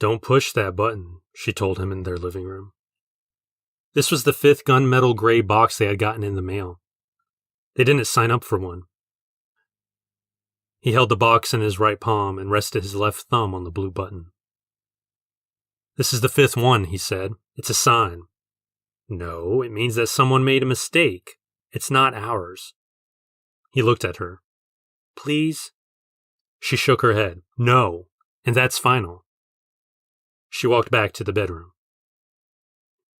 "Don't push that button," she told him in their living room. This was the 5th gunmetal gray box they had gotten in the mail. They didn't sign up for one. He held the box in his right palm and rested his left thumb on the blue button. "This is the 5th one," he said. "It's a sign." "No, it means that someone made a mistake. It's not ours." He looked at her. "Please?" She shook her head. "No, and that's final." She walked back to the bedroom.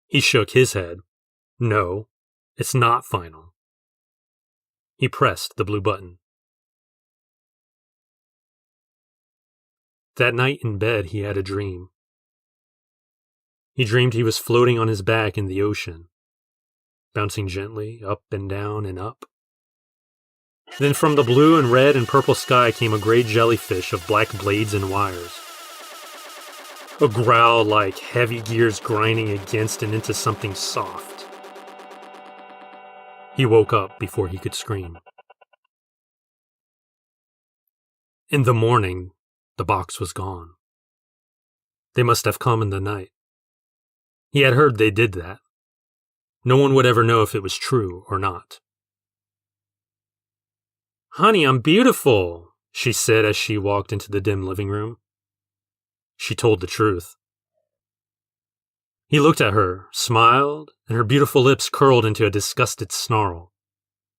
He shook his head. "No, it's not final." He pressed the blue button. That night in bed, he had a dream. He dreamed he was floating on his back in the ocean, bouncing gently up and down and up. Then from the blue and red and purple sky came a gray jellyfish of black blades and wires. A growl like heavy gears grinding against and into something soft. He woke up before he could scream. In the morning, the box was gone. They must have come in the night. He had heard they did that. No one would ever know if it was true or not. "Honey, I'm beautiful," she said as she walked into the dim living room. She told the truth. He looked at her, smiled, and her beautiful lips curled into a disgusted snarl.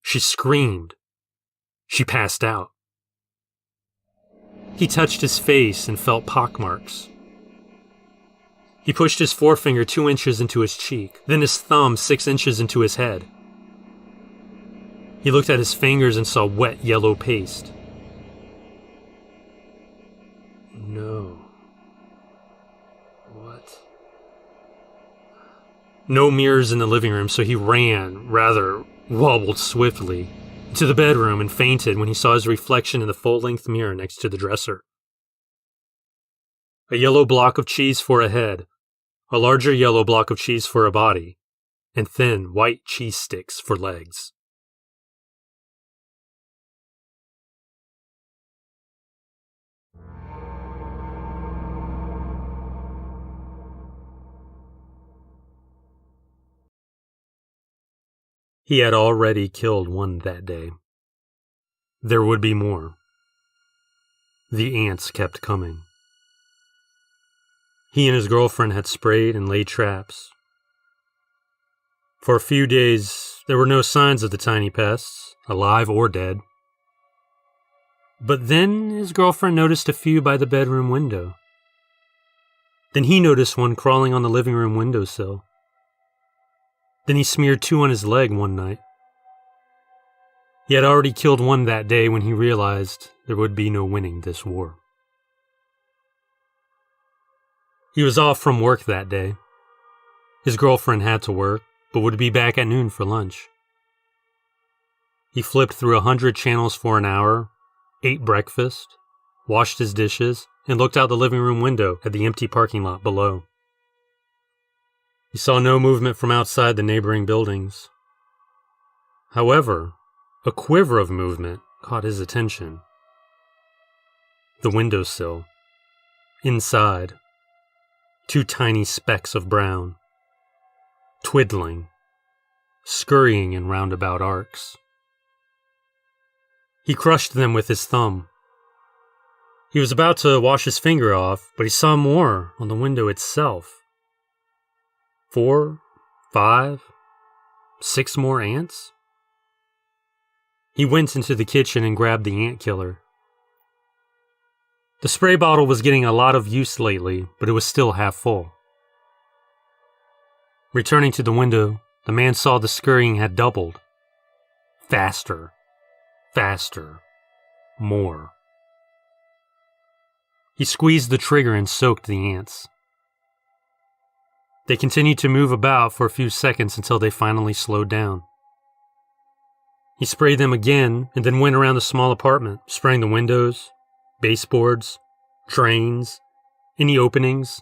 She screamed. She passed out. He touched his face and felt pockmarks. He pushed his forefinger 2 inches into his cheek, then his thumb 6 inches into his head. He looked at his fingers and saw wet yellow paste. No. What? No mirrors in the living room, so he wobbled swiftly, to the bedroom and fainted when he saw his reflection in the full-length mirror next to the dresser. A yellow block of cheese for a head, a larger yellow block of cheese for a body, and thin white cheese sticks for legs. He had already killed one that day. There would be more. The ants kept coming. He and his girlfriend had sprayed and laid traps. For a few days, there were no signs of the tiny pests, alive or dead. But then his girlfriend noticed a few by the bedroom window. Then he noticed one crawling on the living room windowsill. Then he smeared 2 on his leg one night. He had already killed one that day when he realized there would be no winning this war. He was off from work that day. His girlfriend had to work, but would be back at noon for lunch. He flipped through 100 channels for an hour, ate breakfast, washed his dishes, and looked out the living room window at the empty parking lot below. He saw no movement from outside the neighboring buildings. However, a quiver of movement caught his attention. The windowsill. Inside, 2 tiny specks of brown, twiddling, scurrying in roundabout arcs. He crushed them with his thumb. He was about to wash his finger off, but he saw more on the window itself. 4, 5, 6 more ants? He went into the kitchen and grabbed the ant killer. The spray bottle was getting a lot of use lately, but it was still half full. Returning to the window, the man saw the scurrying had doubled. Faster, faster, more. He squeezed the trigger and soaked the ants. They continued to move about for a few seconds until they finally slowed down. He sprayed them again and then went around the small apartment, spraying the windows, baseboards, drains, any openings,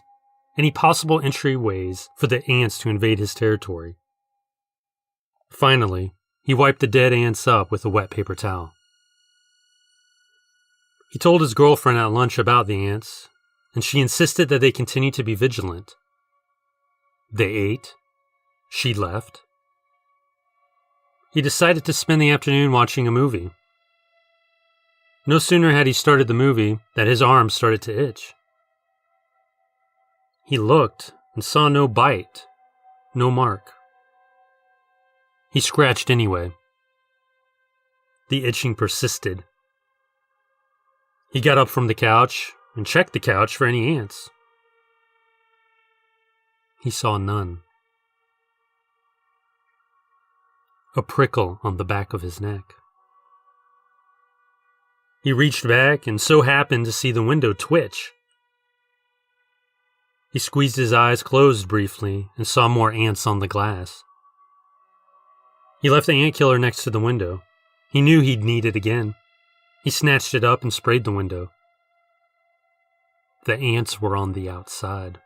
any possible entryways for the ants to invade his territory. Finally, he wiped the dead ants up with a wet paper towel. He told his girlfriend at lunch about the ants, and she insisted that they continue to be vigilant. They ate. She left. He decided to spend the afternoon watching a movie. No sooner had he started the movie that his arm started to itch. He looked and saw no bite, no mark. He scratched anyway. The itching persisted. He got up from the couch and checked the couch for any ants. He saw none. A prickle on the back of his neck. He reached back and so happened to see the window twitch. He squeezed his eyes closed briefly and saw more ants on the glass. He left the ant killer next to the window. He knew he'd need it again. He snatched it up and sprayed the window. The ants were on the outside.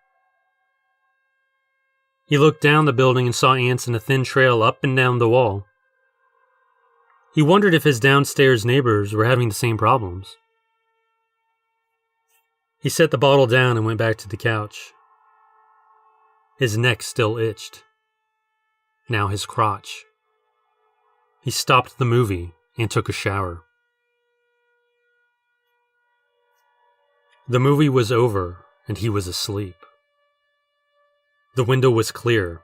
He looked down the building and saw ants in a thin trail up and down the wall. He wondered if his downstairs neighbors were having the same problems. He set the bottle down and went back to the couch. His neck still itched. Now his crotch. He stopped the movie and took a shower. The movie was over and he was asleep. The window was clear.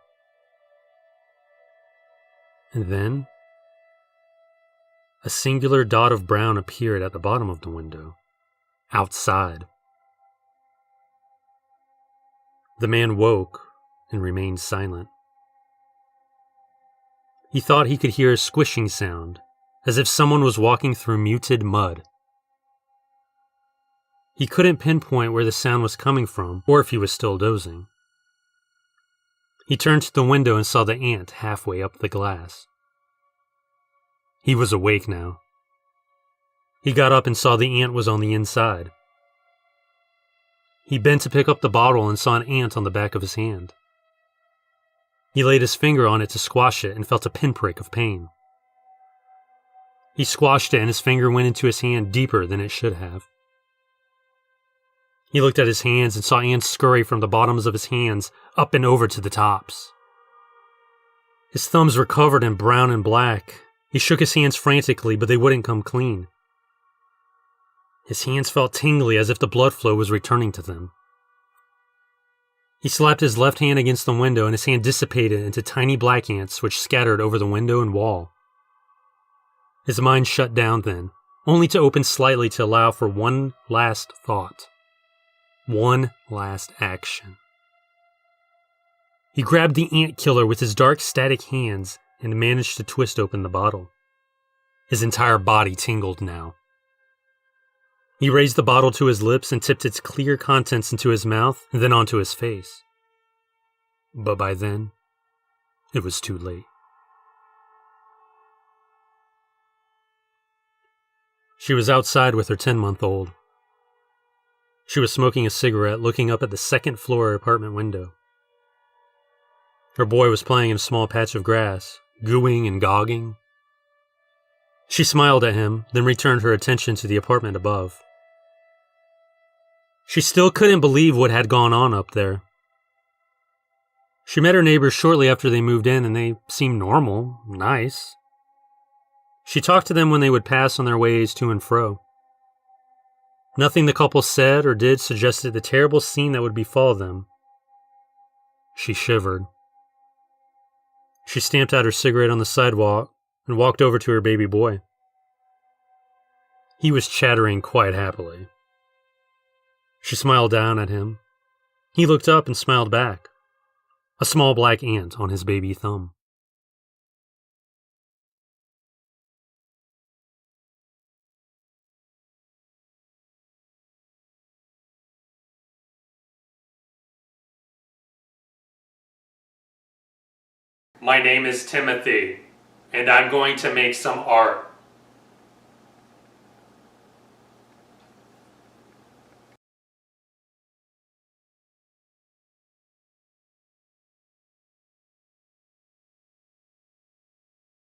And then a singular dot of brown appeared at the bottom of the window, outside. The man woke and remained silent. He thought he could hear a squishing sound, as if someone was walking through muted mud. He couldn't pinpoint where the sound was coming from, or if he was still dozing. He turned to the window and saw the ant halfway up the glass. He was awake now. He got up and saw the ant was on the inside. He bent to pick up the bottle and saw an ant on the back of his hand. He laid his finger on it to squash it and felt a pinprick of pain. He squashed it and his finger went into his hand deeper than it should have. He looked at his hands and saw ants scurry from the bottoms of his hands up and over to the tops. His thumbs were covered in brown and black. He shook his hands frantically, but they wouldn't come clean. His hands felt tingly as if the blood flow was returning to them. He slapped his left hand against the window and his hand dissipated into tiny black ants which scattered over the window and wall. His mind shut down then, only to open slightly to allow for one last thought. One last action. He grabbed the ant killer with his dark static hands and managed to twist open the bottle. His entire body tingled now. He raised the bottle to his lips and tipped its clear contents into his mouth and then onto his face. But by then, it was too late. She was outside with her 10-month-old. She was smoking a cigarette, looking up at the second-floor apartment window. Her boy was playing in a small patch of grass, gooing and gogging. She smiled at him, then returned her attention to the apartment above. She still couldn't believe what had gone on up there. She met her neighbors shortly after they moved in, and they seemed normal, nice. She talked to them when they would pass on their ways to and fro. Nothing the couple said or did suggested the terrible scene that would befall them. She shivered. She stamped out her cigarette on the sidewalk and walked over to her baby boy. He was chattering quite happily. She smiled down at him. He looked up and smiled back. A small black ant on his baby thumb. My name is Timothy, and I'm going to make some art.